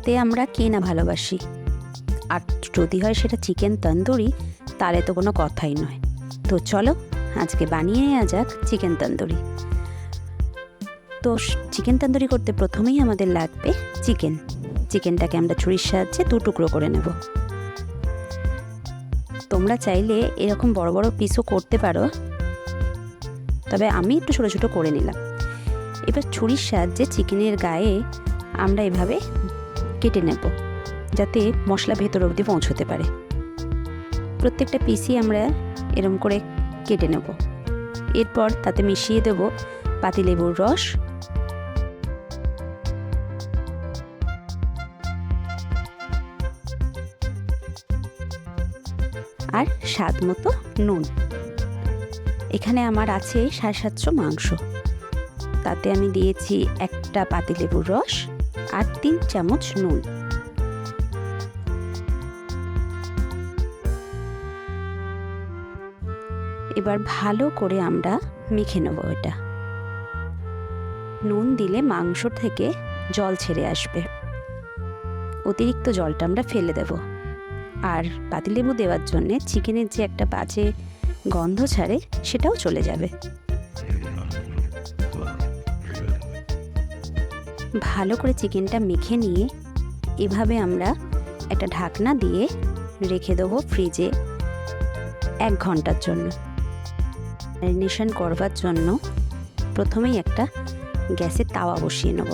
খেতে আমরা কে না ভালোবাসি, আর যদি হয় সেটা চিকেন তন্দুরি, তাহলে তো কোনো কথাই নয়। তো চলো আজকে বানিয়ে নেওয়া যাক চিকেন তন্দুরি। তো চিকেন তন্দুরি করতে প্রথমেই আমাদের লাগবে চিকেনটাকে আমরা ছুরির সাহায্যে 2 টুকরো করে নেব। তোমরা চাইলে এরকম বড় বড় পিসও করতে পারো, তবে আমি একটু ছোটো ছোটো করে নিলাম। এবার ছুরির সাহায্যে চিকেনের গায়ে আমরা এভাবে কেটে নেব, যাতে মশলা ভেতর অবধি পৌঁছতে পারে। প্রত্যেকটা পিসই আমরা এরম করে কেটে নেব। এরপর তাতে মিশিয়ে দেব পাতিলেবুর রস, আর স্বাদ মতো নুন। এখানে আমার আছে 750 মাংস, তাতে আমি দিয়েছি 1টা পাতিলেবুর রস আর 3 চামচ নুন। এবার ভালো করে আমরা মেখে নেব এটা। নুন দিলে মাংস থেকে জল ছেড়ে আসবে, অতিরিক্ত জলটা আমরা ফেলে দেব। আর পাতিলেবু দেওয়ার জন্যে চিকেনের যে একটা বাজে গন্ধ ছাড়ে সেটাও চলে যাবে। ভালো করে চিকেনটা মেখে নিয়ে এভাবে আমরা একটা ঢাকনা দিয়ে রেখে দেবো ফ্রিজে 1 ঘন্টার জন্য। ম্যারিনেশন করবার জন্য প্রথমেই একটা গ্যাসে তাওয়া বসিয়ে নেব।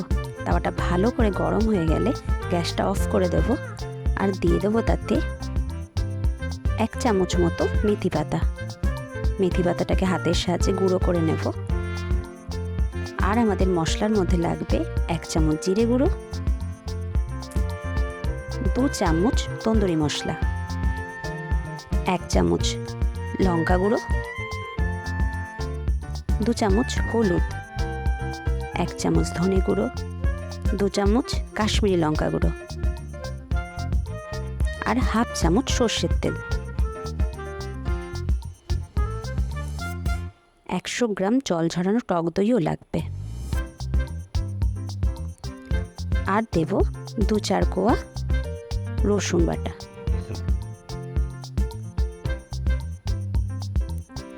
তাওয়াটা ভালো করে গরম হয়ে গেলে গ্যাসটা অফ করে দেব, আর দিয়ে দেবো তাতে 1 চামচ মতো মেথি পাতা। মেথি পাতাটাকে হাতের সাহায্যে গুঁড়ো করে নেব। আর আমাদের মশলার মধ্যে লাগবে 1 চামচ জিরে গুঁড়ো, 2 চামচ তন্দুরি মশলা, 1 চামচ লঙ্কা গুঁড়ো, 2 চামচ হলুদ, 1 চামচ ধনে গুঁড়ো, 2 চামচ কাশ্মীরি লঙ্কা গুঁড়ো, আর 1/2 চামচ সর্ষের তেল। 100 গ্রাম জল ঝরানো টক দইও লাগবে। আর দেব 2-4 কোয়া রসুন বাটা।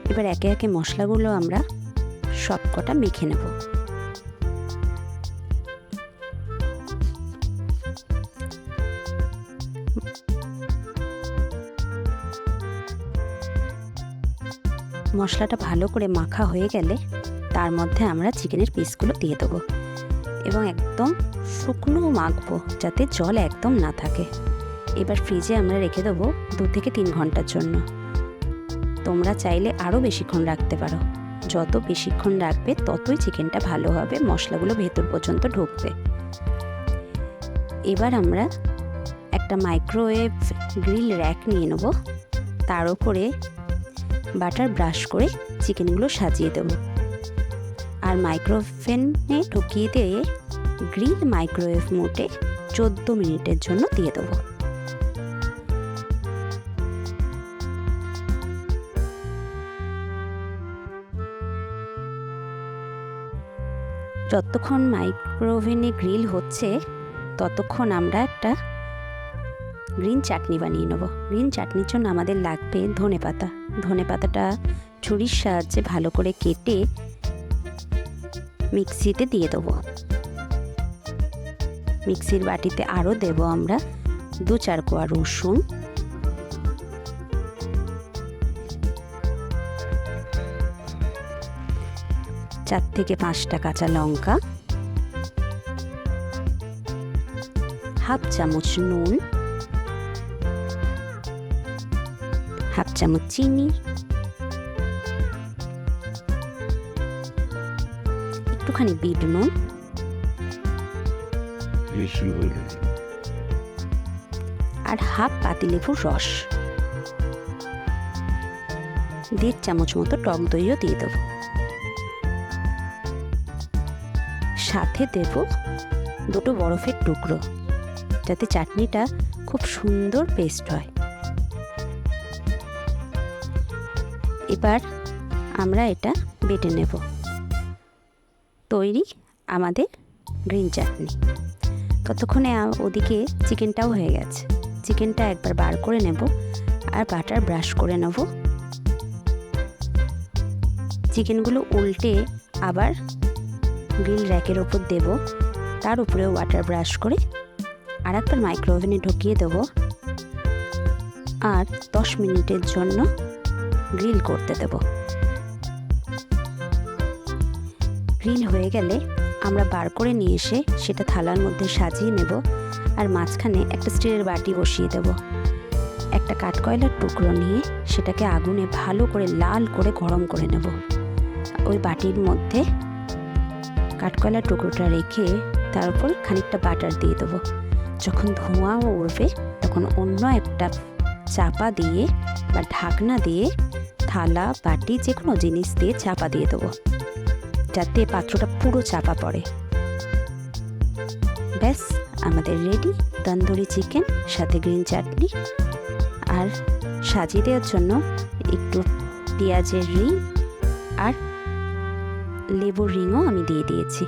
এবার একে একে মশলাগুলো আমরা সব কটা মেখে নেব। মশলাটা ভালো করে মাখা হয়ে গেলে তার মধ্যে আমরা চিকেনের পিসগুলো দিয়ে দেবো এবং একদম শুকনো মাখবো, যাতে জল একদম না থাকে। এবার ফ্রিজে আমরা রেখে দেবো 2 থেকে 3 ঘন্টার জন্য। তোমরা চাইলে আরও বেশিক্ষণ রাখতে পারো। যত বেশিক্ষণ রাখবে ততই চিকেনটা ভালো হবে, মশলাগুলো ভেতর পর্যন্ত ঢুকবে। এবার আমরা একটা মাইক্রোওয়েভ গ্রিল র্যাক নিয়ে নেব, তার উপরে বাটার ব্রাশ করে চিকেনগুলো সাজিয়ে দেব, আর মাইক্রোওভেনে ঢুকিয়ে দিয়ে গ্রিল মাইক্রোওয়েভ মোডে 14 মিনিটের জন্য দিয়ে দেবো। যতক্ষণ মাইক্রোওভেনে গ্রিল হচ্ছে ততক্ষণ আমরা একটা গ্রিন চাটনি বানিয়ে নেব। গ্রিন চাটনির জন্য আমাদের লাগবে ধনেপাতা। ধনেপাতাটা ছুরির সাহায্যে ভালো করে কেটে মিক্সিতে দিয়ে দেবো। মিক্সির বাটিতে আরও দেব আমরা 2-4 কোয়া রসুন, 4 থেকে 5টা কাঁচা লঙ্কা, 1/2 চামচ নুন, 1/2 চামচ চিনি, একটুখানি বিট নুন, আর 1/2 পাতিলেবুর রস, 1.5 চামচ মতো টক দইও দিয়ে দেবো। সাথে দেব 2টো বরফের টুকরো, যাতে চাটনিটা খুব সুন্দর পেস্ট হয়। এবার আমরা এটা বেটে নেব। তৈরি আমাদের গ্রিন চাটনি। তো ততক্ষণে ওদিকে চিকেনটাও হয়ে গেছে। চিকেনটা একবার বার করে নেব আর বাটার ব্রাশ করে নেব। চিকেনগুলো উল্টে আবার গ্রিল র্যাকের ওপর দেব, তার উপরেও বাটার ব্রাশ করে আর একবার মাইক্রো ওভেনে ঢুকিয়ে দেব আর 10 মিনিটের জন্য গ্রিল করতে দেব। গ্রিল হয়ে গেলে আমরা বার করে নিয়ে এসে সেটা থালার মধ্যে সাজিয়ে নেব আর মাঝখানে একটা স্টিলের বাটি বসিয়ে দেব। একটা কাঠকয়লার টুকরো নিয়ে সেটাকে আগুনে ভালো করে লাল করে গরম করে নেব। ওই বাটির মধ্যে কাঠকয়লার টুকরোটা রেখে তার উপর খানিকটা বাটার দিয়ে দেবো। যখন ধোঁয়া উঠবে তখন অন্য একটা চাপা দিয়ে বা ঢাকনা দিয়ে থালা বাটি যে কোনো জিনিস দিয়ে চাপা দিয়ে দেবো, যাতে পাত্রটা পুরো চাপা পড়ে। ব্যাস আমাদের রেডি তন্দুরি চিকেন, সাথে গ্রিন চাটনি। আর সাজিয়ে দেওয়ার জন্য একটু পেঁয়াজের রিং আর লেবুর রিংও আমি দিয়ে দিয়েছি।